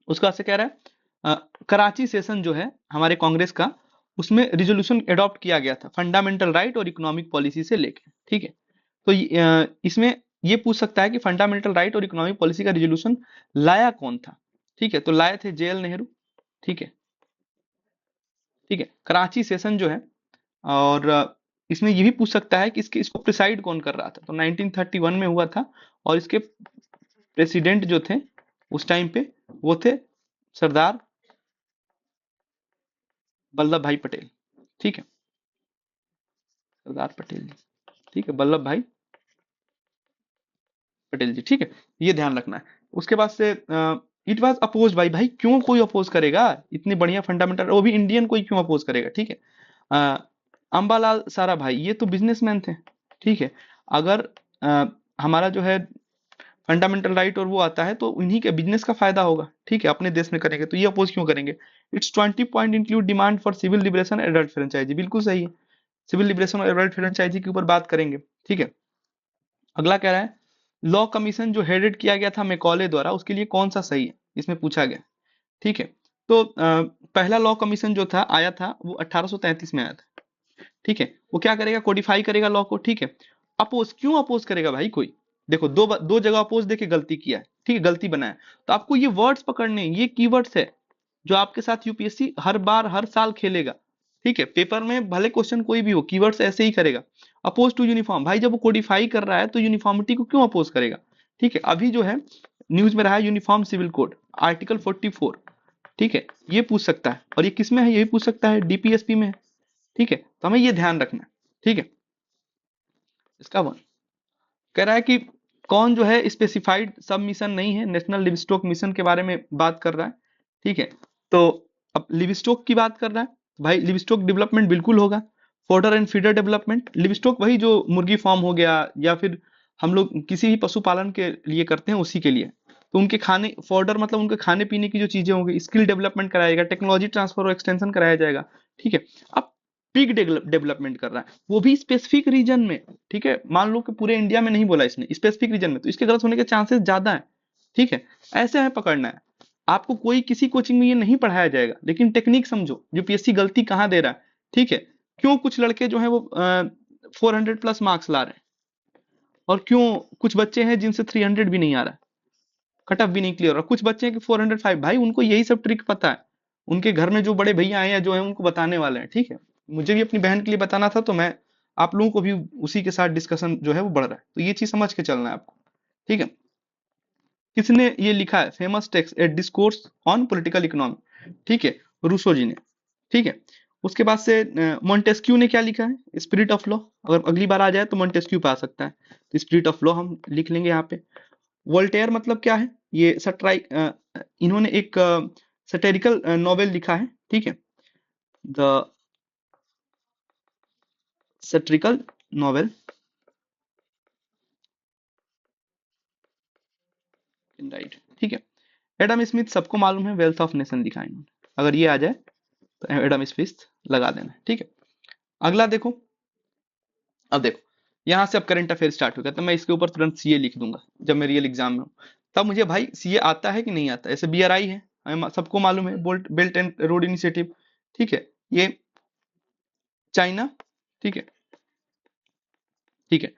उसका से कह रहा है कराची सेशन जो है हमारे कांग्रेस का, उसमें रिजोल्यूशन अडॉप्ट किया गया था फंडामेंटल राइट और इकोनॉमिक पॉलिसी से लेके, ठीक है। तो इसमें ये पूछ सकता है कि फंडामेंटल राइट और इकोनॉमिक पॉलिसी का रिजोल्यूशन लाया कौन था, ठीक है। तो लाए थे जेएल नेहरू, ठीक है, ठीक है। कराची सेशन जो है, और इसमें ये भी पूछ सकता है कि इसको प्रिसाइड कौन कर रहा था, तो 1931 में हुआ था। और इसके प्रेसिडेंट जो थे उस टाइम पे वो थे सरदार वल्लभ भाई पटेल, ठीक है, सरदार पटेल जी, ठीक है, वल्लभ भाई पटेल जी, ठीक है। ये ध्यान रखना है। उसके बाद से इट वाज अपोज बाई, भाई क्यों कोई अपोज करेगा? इतनी बढ़िया फंडामेंटल, वो भी इंडियन, कोई क्यों अपोज करेगा, ठीक है। अ, अंबालाल सारा भाई, ये तो बिजनेसमैन थे, ठीक है। अगर हमारा जो है फंडामेंटल राइट और वो आता है तो इन्हीं के बिजनेस का फायदा होगा, ठीक है, अपने देश में करेंगे, तो ये अपोज क्यों करेंगे? Its 20 point include demand for civil liberation adult franchise, बिल्कुल सही है। सिविल लिबरेशन और एडल्ट फ्रेंचाइजी के ऊपर बात करेंगे, ठीक है। अगला कह रहा है लॉ कमीशन जो हेडेड किया गया था मैकॉले द्वारा, उसके लिए कौन सा सही है, इसमें पूछा गया, ठीक है। तो पहला लॉ कमीशन जो था आया था वो 1833 में आया था, ठीक है। वो क्या करेगा? कोडिफाई करेगा लॉ को, ठीक है। अपोज क्यों अपोज करेगा भाई कोई? देखो दो जगह अपोज देके गलती किया है, ठीक है, गलती बनाया। तो आपको ये वर्ड्स पकड़ने हैं, ये कीवर्ड्स है जो आपके साथ यूपीएससी हर बार हर साल खेलेगा, ठीक है। पेपर में भले क्वेश्चन कोई भी हो, कीवर्ड्स ऐसे ही करेगा। अपोज टू यूनिफॉर्म, भाई जब वो कोडिफाई कर रहा है तो यूनिफॉर्मिटी को क्यों अपोज करेगा, ठीक है। अभी जो है न्यूज में रहा है यूनिफॉर्म सिविल कोड आर्टिकल 44, ठीक है, ये पूछ सकता है। और ये किस में है? ये भी पूछ सकता है, डीपीएसपी में है, ठीक है। तो हमें ये ध्यान रखना है, ठीक है। इसका वन कह रहा है कि कौन जो है स्पेसिफाइड सब मिशन नहीं है, नेशनल लिवस्टॉक मिशन के बारे में बात कर रहा है, ठीक है। तो अब लिवस्टॉक की बात कर रहा है, भाई लिवस्टॉक डेवलपमेंट बिल्कुल होगा। फॉडर एंड फीडर डेवलपमेंट, लिवस्टॉक वही जो मुर्गी फार्म हो गया या फिर हम लोग किसी भी पशुपालन के लिए करते हैं उसी के लिए। तो उनके खाने, फॉडर मतलब उनके खाने पीने की जो चीजें होंगी, स्किल डेवलपमेंट कराया जाएगा, टेक्नोलॉजी ट्रांसफर और एक्सटेंशन कराया जाएगा, ठीक है। अब पीक डेवलपमेंट कर रहा है, वो भी स्पेसिफिक रीजन में। ठीक है, मान लो कि पूरे इंडिया में नहीं बोला इसने, स्पेसिफिक रीजन में, तो इसके गलत होने के चांसेस ज्यादा है। ठीक है, ऐसे है पकड़ना है आपको। कोई किसी कोचिंग में ये नहीं पढ़ाया जाएगा, लेकिन टेक्निक समझो यूपीएससी गलती कहाँ दे रहा है। ठीक है, क्यों कुछ लड़के जो है वो 400+ मार्क्स ला रहे हैं, और क्यों कुछ बच्चे हैं जिनसे 300 भी नहीं आ रहा, कट ऑफ भी नहीं क्लियर, और कुछ बच्चे हैं कि 405। भाई उनको यही सब ट्रिक पता है, उनके घर में जो बड़े भैया आए हैं जो है उनको बताने वाले हैं। ठीक है, मुझे भी अपनी बहन के लिए बताना था, तो मैं आप लोगों को भी उसी के साथ डिस्कशन जो है वो बढ़ रहा है, तो ये चीज समझ के चलना है आपको। ठीक है, किसने ये लिखा है, famous text A discourse on political economy. ठीक है, रूसो जी ने। ठीक है, उसके बाद से मोंटेस्क्यू ने क्या लिखा है, स्पिरिट ऑफ लॉ। अगर अगली बार आ जाए तो मोंटेस्क्यू पे आ सकता है, तो स्पिरिट ऑफ लॉ हम लिख लेंगे यहाँ पे। वोल्टेयर मतलब क्या है, ये सट्राइक, इन्होंने एक सटेरिकल नॉवेल लिखा है। ठीक है, द सट्रिकल नॉवेल, राइट। ठीक है, एडम स्मिथ सबको मालूम है, वेल्थ ऑफ नेशन लिखा है इन्होंने। अगर ये आ जाए तो एडम स्मिथ लगा देना है। ठीक है, अगला देखो। अब देखो, यहाँ से अब करंट अफेयर स्टार्ट हो गया, तो मैं इसके ऊपर तुरंत सीए लिख दूंगा जब मैं रियल एग्जाम में हूँ। तब मुझे भाई सीए आता है कि नहीं आता। ऐसे बीआरआई है, हमें सबको मालूम है, bolt belt and road initiative. ठीक है, ये चाइना। ठीक है, ठीक है,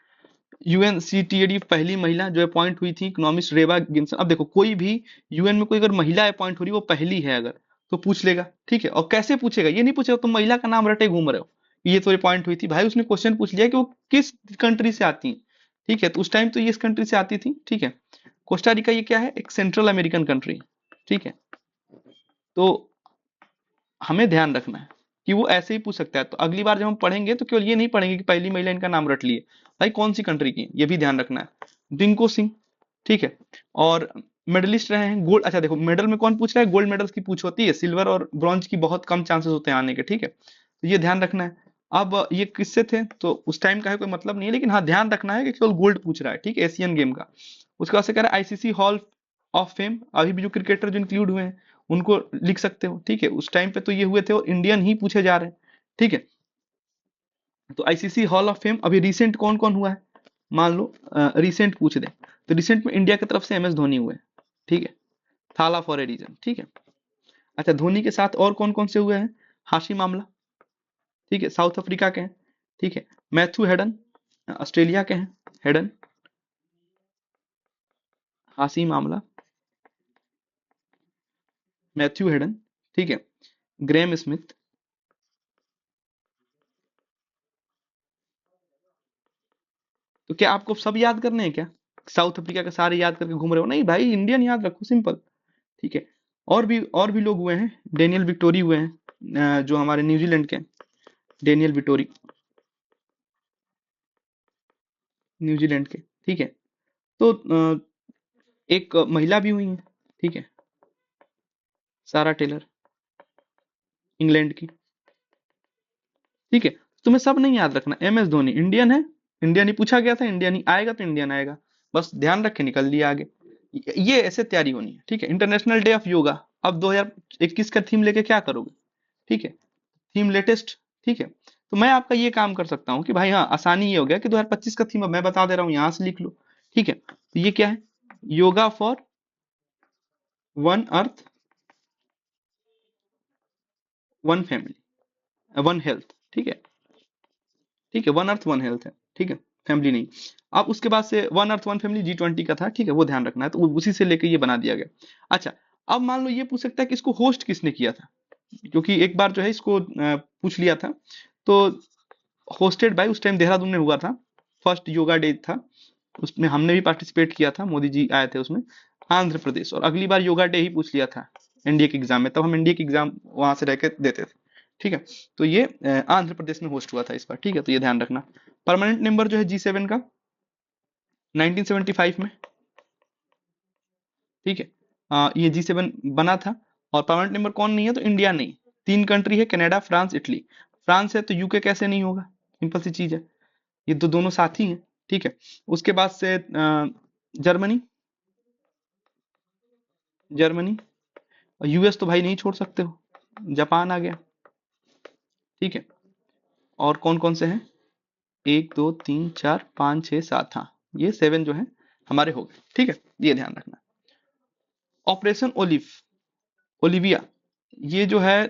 यूएनसीटीएडी पहली महिला जो अपॉइंट हुई थी इकोनॉमिस्ट रेबा गिब्सन। अब देखो, कोई भी यूएन में कोई अगर महिला अपॉइंट हो रही है, वो पहली है अगर, तो पूछ लेगा। ठीक है, और कैसे पूछेगा, ये नहीं पूछेगा तुम महिला का नाम रटे घूम रहे हो, ये तो अपॉइंट हुई थी। भाई उसने क्वेश्चन पूछ लिया कि वो किस कंट्री से आती है। ठीक है, तो उस टाइम तो ये इस कंट्री से आती थी। ठीक है, कोस्टा रिका ये क्या है, एक सेंट्रल अमेरिकन कंट्री। ठीक है, तो हमें ध्यान रखना है कि वो ऐसे ही पूछ सकता है। तो अगली बार जब हम पढ़ेंगे तो केवल ये नहीं पढ़ेंगे कि पहली महिला इनका नाम रट लिए, भाई कौन सी कंट्री की, ये भी ध्यान रखना है। डिंको सिंह। ठीक है, और मेडलिस्ट रहे हैं गोल्ड। अच्छा देखो, मेडल में कौन पूछ रहा है, गोल्ड मेडल्स की पूछ होती है, सिल्वर और ब्रॉन्ज की बहुत कम चांसेस होते हैं आने के। ठीक है, तो ये ध्यान रखना है। अब ये किससे थे, तो उस टाइम का है कोई मतलब नहीं है, लेकिन हाँ ध्यान रखना है कि केवल गोल्ड पूछ रहा है। ठीक है, एशियन गेम का। उसके बाद से कह रहा है आईसीसी हॉल ऑफ फेम, अभी भी जो क्रिकेटर जो इंक्लूड हुए हैं उनको लिख सकते हो। ठीक है, उस टाइम पे तो ये हुए थे और इंडियन ही पूछे जा रहे हैं। ठीक है, तो आईसीसी हॉल ऑफ फेम अभी रिसेंट कौन कौन हुआ है, मान लो रिसेंट पूछ दे, तो रिसेंट में इंडिया की तरफ से एमएस धोनी हुए। ठीक है, थाला फॉर ए रीजन। ठीक है, अच्छा धोनी के साथ और कौन कौन से हुए हैं, हाशी मामला। ठीक है, साउथ अफ्रीका के हैं। ठीक है, मैथ्यू हेडन, ऑस्ट्रेलिया के हैं, हेडन, हाशी मामला, मैथ्यू हेडन। ठीक है, ग्रेम स्मिथ। तो क्या आपको सब याद करने हैं क्या, साउथ अफ्रीका के सारे याद करके घूम रहे हो, नहीं भाई, इंडियन याद रखो, सिंपल। ठीक है, और भी लोग हुए हैं, डेनियल विक्टोरी हुए हैं, जो हमारे न्यूजीलैंड के, डेनियल विक्टोरी, न्यूजीलैंड के। ठीक है, तो एक महिला भी हुई है। ठीक है, सारा टेलर, इंग्लैंड की। ठीक है, तुम्हें सब नहीं याद रखना, एम एस धोनी इंडियन है, इंडियन ही पूछा गया था, इंडियन ही आएगा तो इंडियन आएगा, बस ध्यान रख के निकल लिया आगे। ये ऐसे तैयारी होनी है। ठीक है, इंटरनेशनल डे ऑफ योगा, अब 2021 का थीम लेके क्या करोगे। ठीक है, थीम लेटेस्ट। ठीक है, तो मैं आपका ये काम कर सकता हूँ कि भाई हाँ, आसानी ये हो गया कि 2025 का थीम अब मैं बता दे रहा हूँ, यहां से लिख लो। ठीक है, तो ये क्या है, yoga for one earth one family one health. ठीक है, ठीक है, वन अर्थ वन हेल्थ है। ठीक है, फैमिली नहीं। अब उसके बाद से one earth one family G20 का था। ठीक है, वो ध्यान रखना है, तो उसी से लेके ये बना दिया गया। अच्छा, अब मान लो ये पूछ सकता है कि इसको होस्ट किसने किया था, क्योंकि एक बार जो है इसको पूछ लिया था, तो होस्टेड बाय, उस टाइम देहरादून में हुआ था, फर्स्ट योगा डे था, उसमें हमने भी पार्टिसिपेट किया था, मोदी जी आए थे उसमें, आंध्र प्रदेश। और अगली बार योगा डे ही पूछ लिया था एनडीए के एग्जाम में, तब हम एनडीए के एग्जाम वहां से रह के देते थे। ठीक है, तो ये आंध्र प्रदेश में होस्ट हुआ था इस बार। ठीक है, तो ये ध्यान रखना। परमानेंट मेंबर जो है G7 का 1975 में। ठीक है, ये G7 बना था, और परमानेंट मेंबर कौन नहीं है, तो इंडिया नहीं, तीन कंट्री है, कनाडा, फ्रांस, इटली। फ्रांस है तो यूके कैसे नहीं होगा, सिंपल सी चीज है, ये तो दोनों साथी हैं। ठीक है, उसके बाद से जर्मनी, जर्मनी, और यूएस तो भाई नहीं छोड़ सकते हो, जापान आ गया। ठीक है, और कौन कौन से हैं? 1 2 3 4 5 6 7, हाँ ये 7 जो है हमारे हो गए। ठीक है, ये ध्यान रखना। ऑपरेशन ओलिव, ओलिविया, ये जो है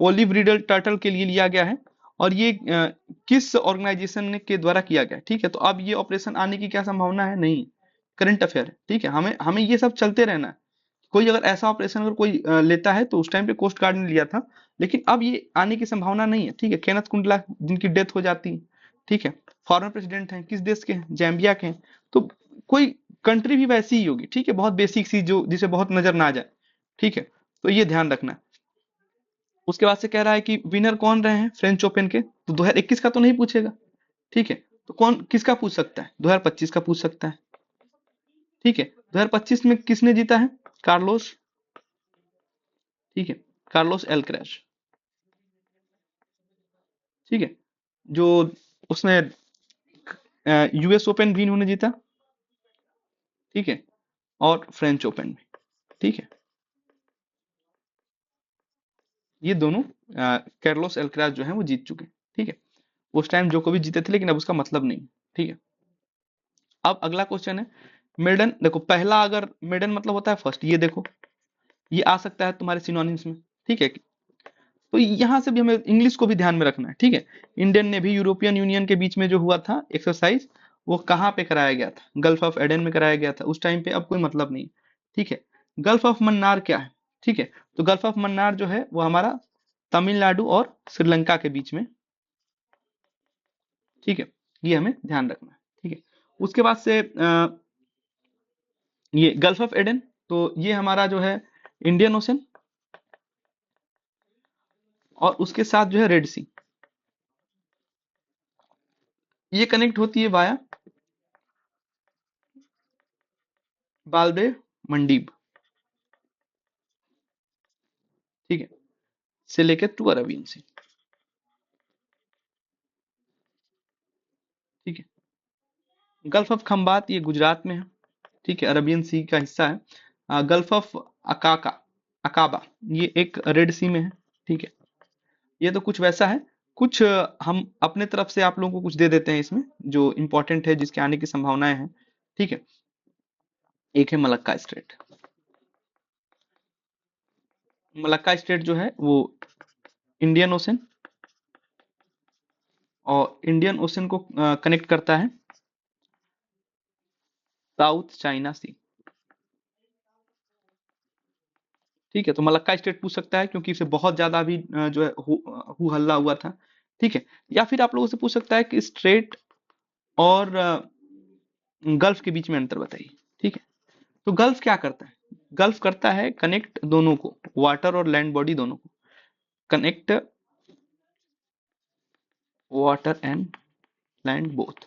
ओलिव रिडल टर्टल के लिए लिया गया है, और ये किस ऑर्गेनाइजेशन के द्वारा किया गया है? ठीक है, तो अब ये ऑपरेशन आने की क्या संभावना है? नहीं, करंट अफेयर है। ठीक है, हमें हमें ये सब चलते रहना है। कोई अगर ऐसा ऑपरेशन अगर कोई लेता है, तो उस टाइम पे कोस्ट गार्ड ने लिया था, लेकिन अब ये आने की संभावना नहीं है। ठीक है, केनेथ कुंडला जिनकी डेथ हो जाती है, ठीक है, फॉरेन प्रेसिडेंट हैं, किस देश के हैं? जैम्बिया के हैं। तो कोई कंट्री भी वैसी ही होगी। ठीक है, बहुत बेसिक सी जो जिसे बहुत नजर ना आ जाए। ठीक है, तो ये ध्यान रखना है। उसके बाद से कह रहा है कि विनर कौन रहे हैं फ्रेंच ओपन के, तो 2021 का तो नहीं पूछेगा। ठीक है, तो कौन किसका पूछ सकता है? 2025 का पूछ सकता है। ठीक है, 2025 में किसने जीता है? कार्लोस, ठीक है, कार्लोस एल्कराज। ठीक है, जो उसने यूएस ओपन भी इन्होंने जीता। ठीक है, और फ्रेंच ओपन भी। ठीक है, ये दोनों कार्लोस एल्कराज जो है वो जीत चुके हैं। ठीक है, उस टाइम जोकोविच जीते थे, लेकिन अब उसका मतलब नहीं। ठीक है, अब अगला क्वेश्चन है मेडन। देखो, पहला अगर मेडन मतलब होता है फर्स्ट, ये देखो ये आ सकता है तुम्हारे सिनोनिम्स में। ठीक है, तो यहां से भी हमें इंग्लिश को भी ध्यान में रखना है। ठीक है, इंडियन नेवी यूरोपियन यूनियन के बीच में जो हुआ था एक्सरसाइज, वो कहाँ पे कराया गया था? गल्फ ऑफ एडन में कराया गया था उस टाइम पे। अब कोई मतलब नहीं। ठीक है, गल्फ ऑफ मन्नार क्या है? ठीक है, तो गल्फ ऑफ मन्नार जो है वो हमारा तमिलनाडु और श्रीलंका के बीच में। ठीक है, ये हमें ध्यान रखना है। ठीक है, उसके बाद से ये गल्फ ऑफ एडन, तो ये हमारा जो है इंडियन ओशन, और उसके साथ जो है रेड सी, ये कनेक्ट होती है वाया बालदेव मंडीब। ठीक है, से लेकर टू अरबियन सी। ठीक है, गल्फ ऑफ खंबात ये गुजरात में है। ठीक है, अरबियन सी का हिस्सा है। गल्फ ऑफ अकाका, अकाबा, ये एक रेड सी में है। ठीक है, ये तो कुछ वैसा है। कुछ हम अपने तरफ से आप लोगों को कुछ दे देते हैं इसमें, जो इंपॉर्टेंट है, जिसके आने की संभावनाएं हैं। ठीक है, एक है मलक्का स्ट्रेट। मलक्का स्ट्रेट जो है वो इंडियन ओशन और इंडियन ओशन को कनेक्ट करता है साउथ चाइना सी। ठीक है, तो मलक्का स्टेट पूछ सकता है, क्योंकि इसे बहुत ज्यादा अभी जो है हु हल्ला हुआ था। ठीक है, या फिर आप लोगों से पूछ सकता है कि स्ट्रेट और गल्फ के बीच में अंतर बताइए। ठीक है, तो गल्फ क्या करता है? गल्फ करता है कनेक्ट दोनों को, वाटर और लैंड बॉडी दोनों को connect, water and land both.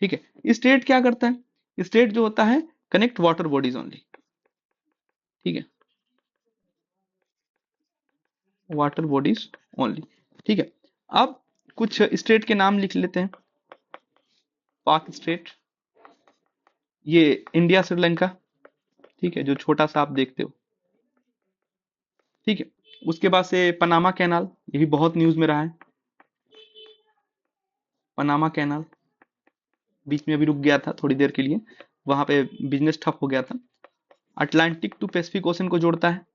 ठीक है, स्टेट क्या करता है? स्टेट जो होता है कनेक्ट वाटर बॉडीज ओनली। ठीक है, वाटर बॉडीज ओनली। ठीक है, अब कुछ स्टेट के नाम लिख लेते हैं। पाक स्टेट, ये इंडिया श्रीलंका। ठीक है, जो छोटा सा आप देखते हो। ठीक है, उसके बाद से पनामा कैनाल, ये भी बहुत न्यूज में रहा है। पनामा कैनाल बीच में अभी रुक गया था थोड़ी देर के लिए, वहां पे बिजनेस ठप हो गया था। अटलांटिक टू पैसिफिक ओशन को जोड़ता है,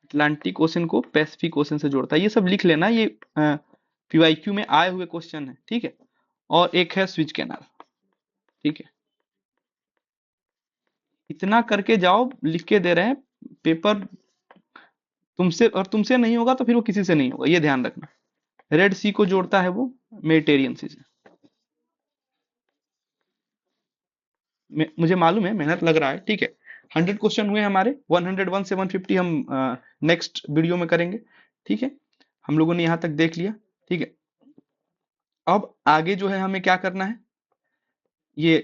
अटलांटिक ओशन को पैसिफिक ओशन से जोड़ता है। ये सब लिख लेना, ये पीवाईक्यू में आए हुए क्वेश्चन है। ठीक है, और एक है स्विच कैनाल। ठीक है, इतना करके जाओ, लिख के दे रहे हैं पेपर तुमसे, और तुमसे नहीं होगा तो फिर वो किसी से नहीं होगा, ये ध्यान रखना। रेड सी को जोड़ता है वो मेडिटेरियन सी से। मुझे मालूम है मेहनत लग रहा है। ठीक है, 100 क्वेश्चन हुए हमारे, 101 से 150 हम नेक्स्ट वीडियो में करेंगे। ठीक है, हम लोगों ने यहाँ तक देख लिया। ठीक है, अब आगे जो है हमें क्या करना है, ये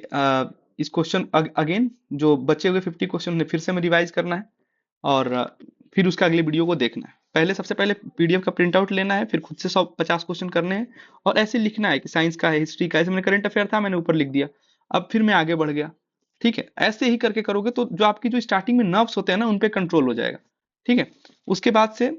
इस क्वेश्चन अगेन जो बचे हुए 50 क्वेश्चन ने फिर से हमें रिवाइज करना है, और फिर उसका अगले वीडियो को देखना है। पहले सबसे पहले पीडीएफ का प्रिंट आउट लेना है, फिर खुद से 150 क्वेश्चन करने हैं, और ऐसे लिखना है कि साइंस का है, हिस्ट्री का है। जैसे मैंने करंट अफेयर था, मैंने ऊपर लिख दिया, अब फिर मैं आगे बढ़ गया। ठीक है, ऐसे ही करके करोगे तो जो आपकी जो स्टार्टिंग में नर्व्स होते हैं ना, उन पे कंट्रोल हो जाएगा। ठीक है, उसके बाद से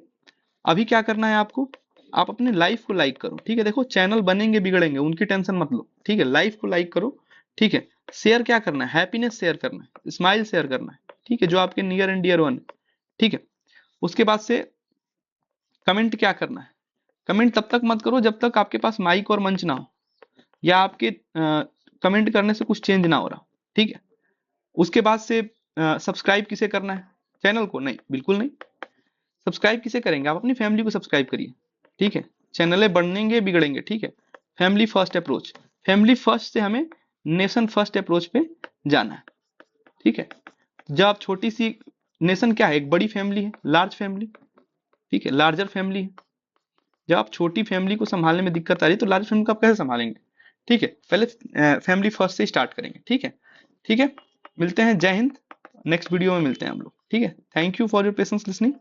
अभी क्या करना है आपको, आप अपने लाइफ को लाइक करो, ठीक है। देखो चैनल बनेंगे बिगड़ेंगे उनकी टेंशन मत लो, ठीक है। लाइफ को लाइक करो, ठीक है। शेयर क्या करना है, हैप्पीनेस शेयर करना है, स्माइल शेयर करना है, ठीक है, जो आपके नियर एंड डियर वन है, ठीक है। उसके बाद से कमेंट क्या करना है, कमेंट तब तक मत करो जब तक आपके पास माइक और मंच ना हो, या आपके कमेंट करने से कुछ चेंज ना हो रहा, ठीक है। उसके बाद से सब्सक्राइब किसे करना है, चैनल को नहीं, बिल्कुल नहीं। सब्सक्राइब किसे करेंगे, आप अपनी फैमिली को सब्सक्राइब करिए, ठीक है। चैनलें बनेंगे बिगड़ेंगे, ठीक है। Family first approach, family first से हमें नेशन फर्स्ट अप्रोच पे जाना है, ठीक है। जब आप छोटी सी, नेशन क्या है, एक बड़ी फैमिली है, लार्ज फैमिली, ठीक है, लार्जर फैमिली है। जब आप छोटी फैमिली को संभालने में दिक्कत आ रही है तो लार्ज फैमिली को आप कैसे संभालेंगे, ठीक है। पहले फैमिली फर्स्ट से स्टार्ट करेंगे, ठीक है। ठीक है, मिलते हैं, जय हिंद। नेक्स्ट वीडियो में मिलते हैं हम लोग, ठीक है। Thank you for your patience listening.